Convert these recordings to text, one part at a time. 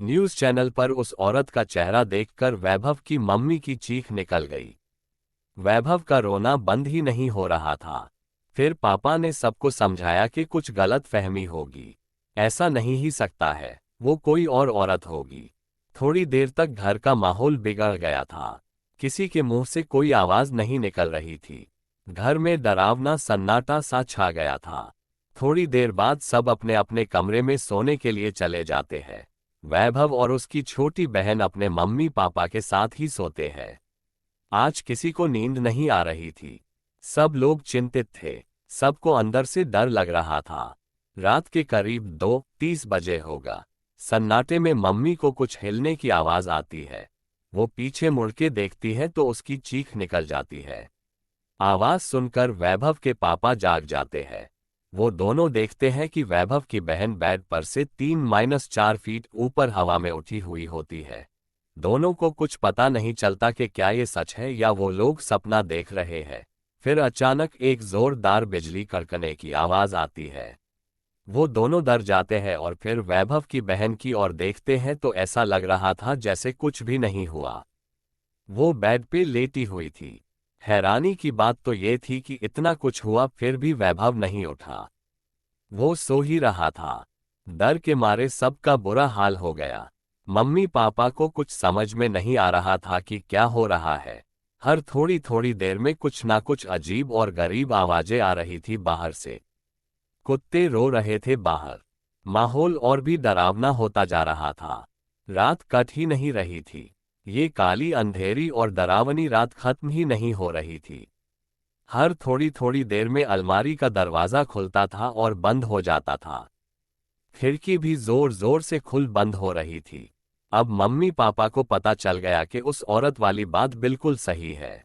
News channel पर उस औरत का चेहरा देखकर वैभव की मम्मी की चीख निकल गई। वैभव का रोना बंद ही नहीं हो रहा था। फिर पापा ने सबको समझाया कि कुछ गलत फहमी होगी, ऐसा नहीं ही सकता है, वो कोई और औरत होगी। थोड़ी देर तक घर का माहौल बिगड़ गया था। किसी के मुंह से कोई आवाज नहीं निकल रही थी। घर में डरावना सन्नाटा सा छा गया था। थोड़ी देर बाद सब अपने अपने कमरे में सोने के लिए चले जाते हैं। वैभव और उसकी छोटी बहन अपने मम्मी पापा के साथ ही सोते हैं। आज किसी को नींद नहीं आ रही थी। सब लोग चिंतित थे। सबको अंदर से डर लग रहा था। रात के करीब 2:30 बजे होगा। सन्नाटे में मम्मी को कुछ हिलने की आवाज आती है। वो पीछे मुड़ के देखती है तो उसकी चीख निकल जाती है। आवाज सुनकर वैभव के पापा जाग जाते हैं। वो दोनों देखते हैं कि वैभव की बहन बेड पर से 3-4 फीट ऊपर हवा में उठी हुई होती है। दोनों को कुछ पता नहीं चलता कि क्या ये सच है या वो लोग सपना देख रहे हैं। फिर अचानक एक जोरदार बिजली कड़कने की आवाज आती है। वो दोनों डर जाते हैं और फिर वैभव की बहन की ओर देखते हैं तो ऐसा लग रहा था जैसे कुछ भी नहीं हुआ। वो बेड पे लेटी हुई थी। हैरानी की बात तो ये थी कि इतना कुछ हुआ फिर भी वैभव नहीं उठा। वो सो ही रहा था। डर के मारे सबका बुरा हाल हो गया। मम्मी पापा को कुछ समझ में नहीं आ रहा था कि क्या हो रहा है। हर थोड़ी थोड़ी देर में कुछ ना कुछ अजीब और गरीब आवाजें आ रही थी बाहर से। कुत्ते रो रहे थे बाहर। माहौल और भी डरावना होता जा रहा था। रात कट ही नहीं रही थी। ये काली अंधेरी और डरावनी रात खत्म ही नहीं हो रही थी। हर थोड़ी थोड़ी देर में अलमारी का दरवाजा खुलता था और बंद हो जाता था। खिड़की भी जोर जोर से खुल बंद हो रही थी। अब मम्मी पापा को पता चल गया कि उस औरत वाली बात बिल्कुल सही है।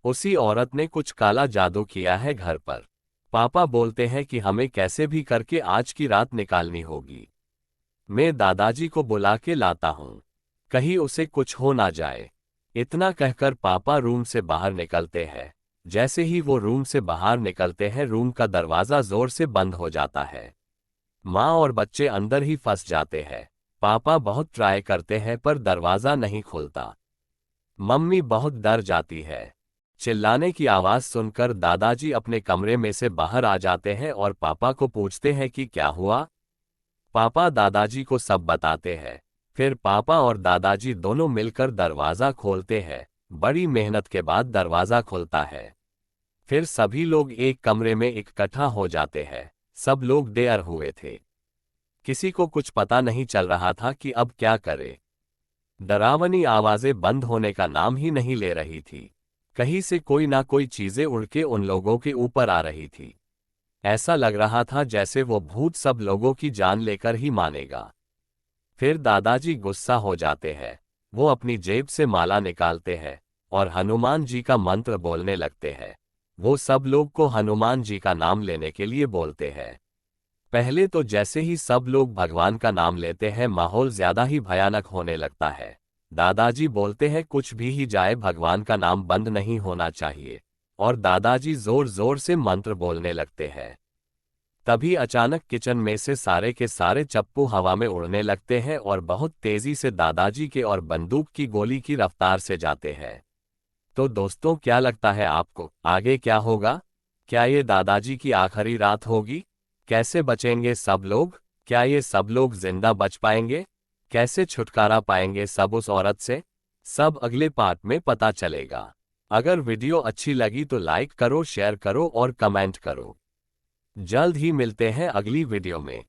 उसी औरत ने कुछ काला जादू किया है घर पर। पापा बोलते हैं कि हमें कैसे भी करके आज की रात निकालनी होगी। मैं दादाजी को बुला के लाता हूं, कहीं उसे कुछ हो ना जाए। इतना कहकर पापा रूम से बाहर निकलते हैं। जैसे ही वो रूम से बाहर निकलते हैं रूम का दरवाजा जोर से बंद हो जाता है। माँ और बच्चे अंदर ही फंस जाते हैं। पापा बहुत ट्राई करते हैं पर दरवाजा नहीं खुलता। मम्मी बहुत डर जाती है। चिल्लाने की आवाज सुनकर दादाजी अपने कमरे में से बाहर आ जाते हैं और पापा को पूछते हैं कि क्या हुआ। पापा दादाजी को सब बताते हैं। फिर पापा और दादाजी दोनों मिलकर दरवाजा खोलते हैं। बड़ी मेहनत के बाद दरवाजा खुलता है। फिर सभी लोग एक कमरे में इकट्ठा हो जाते हैं। सब लोग डर हुए थे। किसी को कुछ पता नहीं चल रहा था कि अब क्या करे। डरावनी आवाजें बंद होने का नाम ही नहीं ले रही थी। कहीं से कोई ना कोई चीजें उड़ के उन लोगों के ऊपर आ रही थी। ऐसा लग रहा था जैसे वो भूत सब लोगों की जान लेकर ही मानेगा। फिर दादाजी गुस्सा हो जाते हैं। वो अपनी जेब से माला निकालते हैं और हनुमान जी का मंत्र बोलने लगते हैं। वो सब लोग को हनुमान जी का नाम लेने के लिए बोलते हैं। पहले तो जैसे ही सब लोग भगवान का नाम लेते हैं माहौल ज्यादा ही भयानक होने लगता है। दादाजी बोलते हैं कुछ भी ही जाए भगवान का नाम बंद नहीं होना चाहिए, और दादाजी जोर जोर से मंत्र बोलने लगते हैं। तभी अचानक किचन में से सारे के सारे चप्पू हवा में उड़ने लगते हैं और बहुत तेजी से दादाजी के और बंदूक की गोली की रफ्तार से जाते हैं। तो दोस्तों क्या लगता है आपको, आगे क्या होगा? क्या ये दादाजी की आखिरी रात होगी? कैसे बचेंगे सब लोग? क्या ये सब लोग जिंदा बच पाएंगे? कैसे छुटकारा पाएंगे सब उस औरत से? सब अगले पार्ट में पता चलेगा। अगर वीडियो अच्छी लगी तो लाइक करो, शेयर करो और कमेंट करो। जल्द ही मिलते हैं अगली वीडियो में।